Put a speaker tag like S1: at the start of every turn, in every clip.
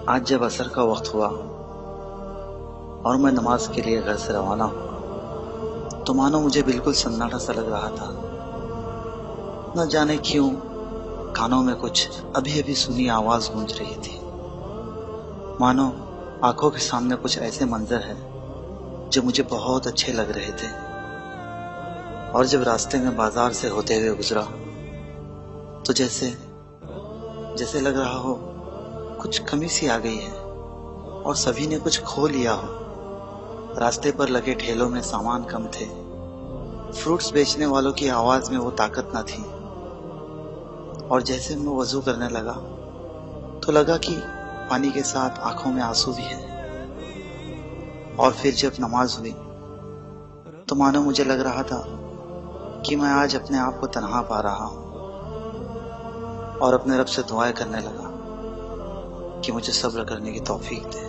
S1: आज जब असर का वक्त हुआ और मैं नमाज के लिए घर से रवाना हुआ तो मानो मुझे बिल्कुल सन्नाटा सा लग रहा था। न जाने क्यों कानों में कुछ अभी अभी सुनी आवाज गूंज रही थी, मानो आंखों के सामने कुछ ऐसे मंजर है जो मुझे बहुत अच्छे लग रहे थे। और जब रास्ते में बाजार से होते हुए गुजरा तो जैसे लग रहा हो कुछ कमी सी आ गई है और सभी ने कुछ खो लिया हो। रास्ते पर लगे ठेलों में सामान कम थे, फ्रूट्स बेचने वालों की आवाज में वो ताकत न थी। और जैसे मैं वजू करने लगा तो लगा कि पानी के साथ आंखों में आंसू भी है। और फिर जब नमाज हुई तो मानो मुझे लग रहा था कि मैं आज अपने आप को तन्हा पा रहा हूं, और अपने रब से दुआएं करने लगा कि मुझे सब्र करने की तौफीक दे।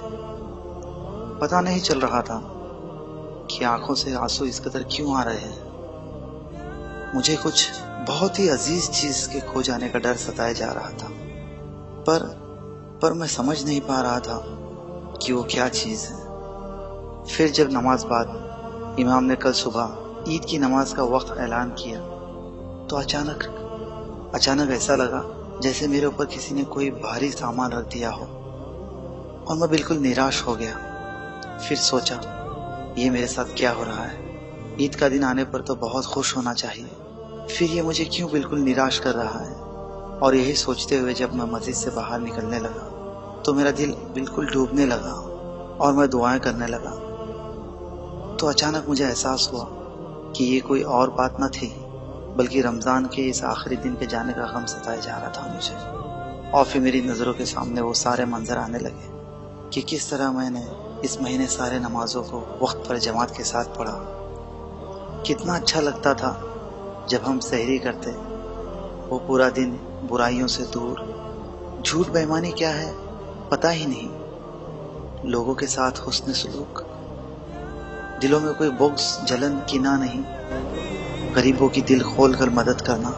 S1: पता नहीं चल रहा था कि आंखों से आंसू इस कदर क्यों आ रहे हैं। मुझे कुछ बहुत ही अजीज चीज के खो जाने का डर सताया जा रहा था, पर मैं समझ नहीं पा रहा था कि वो क्या चीज है। फिर जब नमाज बाद इमाम ने कल सुबह ईद की नमाज का वक्त ऐलान किया तो अचानक ऐसा लगा जैसे मेरे ऊपर किसी ने कोई भारी सामान रख दिया हो, और मैं बिल्कुल निराश हो गया। फिर सोचा ये मेरे साथ क्या हो रहा है। ईद का दिन आने पर तो बहुत खुश होना चाहिए, फिर ये मुझे क्यों बिल्कुल निराश कर रहा है। और यही सोचते हुए जब मैं मस्जिद से बाहर निकलने लगा तो मेरा दिल बिल्कुल डूबने लगा और मैं दुआएं करने लगा। तो अचानक मुझे एहसास हुआ कि ये कोई और बात न थी बल्कि रमज़ान के इस आखिरी दिन के जाने का गम सताया जा रहा था मुझे। और फिर मेरी नज़रों के सामने वो सारे मंजर आने लगे कि किस तरह मैंने इस महीने सारे नमाजों को वक्त पर जमात के साथ पढ़ा। कितना अच्छा लगता था जब हम सहरी करते, वो पूरा दिन बुराइयों से दूर। झूठ बेईमानी क्या है पता ही नहीं, लोगों के साथ हुस्न सलूक, दिलों में कोई बुग़्ज़ जलन कीना नहीं, गरीबों की दिल खोल कर मदद करना,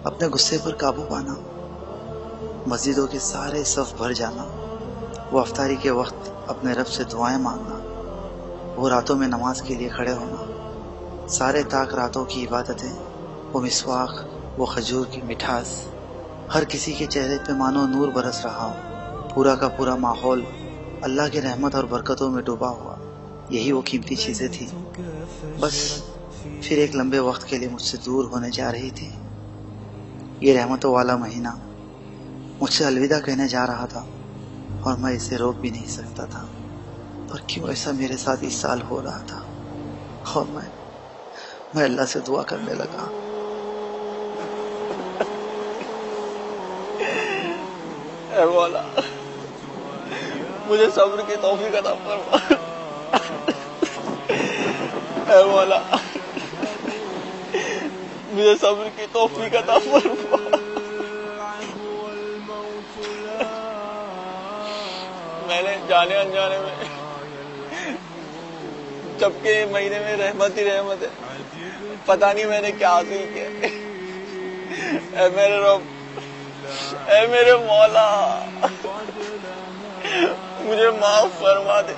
S1: अपने गुस्से पर काबू पाना, मस्जिदों के सारे सफ भर जाना, वो अफ्तारी के वक्त अपने रब से दुआएं मांगना, वो रातों में नमाज के लिए खड़े होना, सारे ताक रातों की इबादतें, वो मिसवाक, वो खजूर की मिठास, हर किसी के चेहरे पे मानो नूर बरस रहा हो। पूरा का पूरा माहौल अल्लाह की रहमत और बरकतों में डूबा हुआ। यही वो कीमती चीजें थी, बस फिर एक लंबे वक्त के लिए मुझसे दूर होने जा रही थी। ये रहमतों वाला महीना मुझसे अलविदा कहने जा रहा था और मैं इसे रोक भी नहीं सकता था। पर क्यों ऐसा मेरे साथ इस साल हो रहा था। और मैं अल्लाह से दुआ करने लगा,
S2: ऐ मौला मुझे सब्र की तौफीक अता फरमा। ऐ मौला मुझे सब्र की तौफीक अता फरमा। मैंने जाने अनजाने में जबकि महीने में रहमत ही रहमत है, पता नहीं मैंने क्या हासिल किया। ऐ मेरे रब, ऐ मेरे मौला मुझे माफ फरमा दे।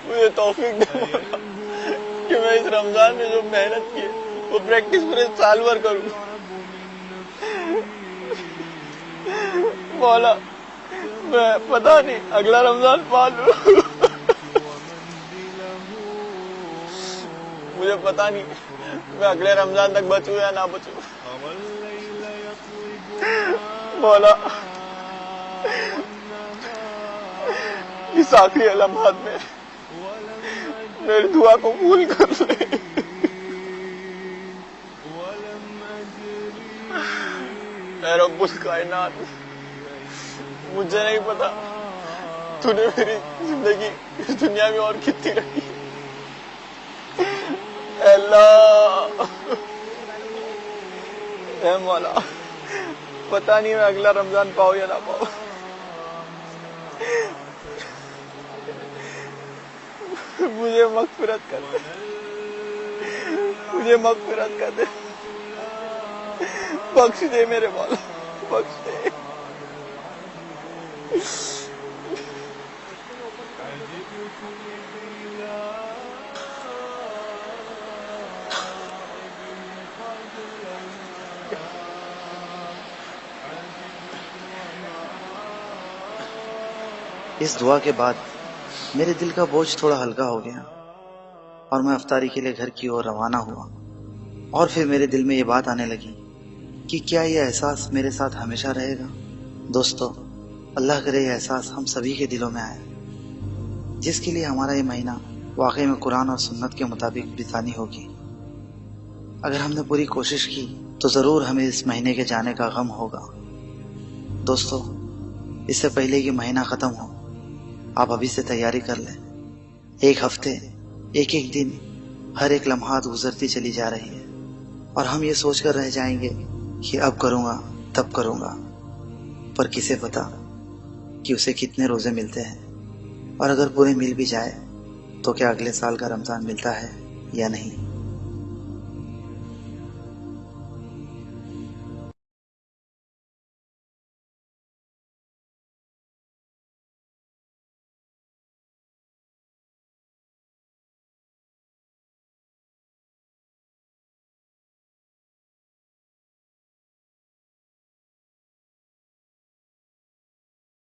S2: मुझे तौफीक दे मौला कि मैं इस रमजान में जो मेहनत की है वो प्रैक्टिस पूरे साल भर करूं। मौला मैं पता नहीं अगला रमजान पा लूं। मुझे पता नहीं मैं अगले रमजान तक बचूं या ना बचूं। मौला इस आखिरी लम्हात में मेरी दुआ को कबूल कर ले। ऐ रब्बुल कायनात, मुझे नहीं पता तूने मेरी जिंदगी इस दुनिया में और कितनी रखी। अल्लाह ऐ मौला पता नहीं मैं अगला रमजान पाऊं या ना पाऊं। مغفرت کر دے، مجھے مغفرت کر دے، بخش دے میرے مولا، بخش دے۔
S1: اس دعا کے بعد میرے دل کا بوجھ تھوڑا ہلکا ہو گیا اور میں افطاری کے لیے گھر کی اور روانہ ہوا، اور پھر میرے دل میں یہ بات آنے لگی کہ کیا یہ احساس میرے ساتھ ہمیشہ رہے گا؟ دوستو، اللہ کرے یہ احساس ہم سبھی کے دلوں میں آئے، جس کے لیے ہمارا یہ مہینہ واقعی میں قرآن اور سنت کے مطابق بتانی ہوگی۔ اگر ہم نے پوری کوشش کی تو ضرور ہمیں اس مہینے کے جانے کا غم ہوگا۔ دوستو، اس سے پہلے کہ مہینہ ختم ہو، آپ ابھی سے تیاری کر لیں۔ ایک ہفتے، ایک ایک دن، ہر ایک لمحات گزرتی چلی جا رہی ہے، اور ہم یہ سوچ کر رہ جائیں گے کہ اب کروں گا، تب کروں گا، پر کسے پتا کہ اسے کتنے روزے ملتے ہیں، اور اگر پورے مل بھی جائے تو کیا اگلے سال کا رمضان ملتا ہے یا نہیں۔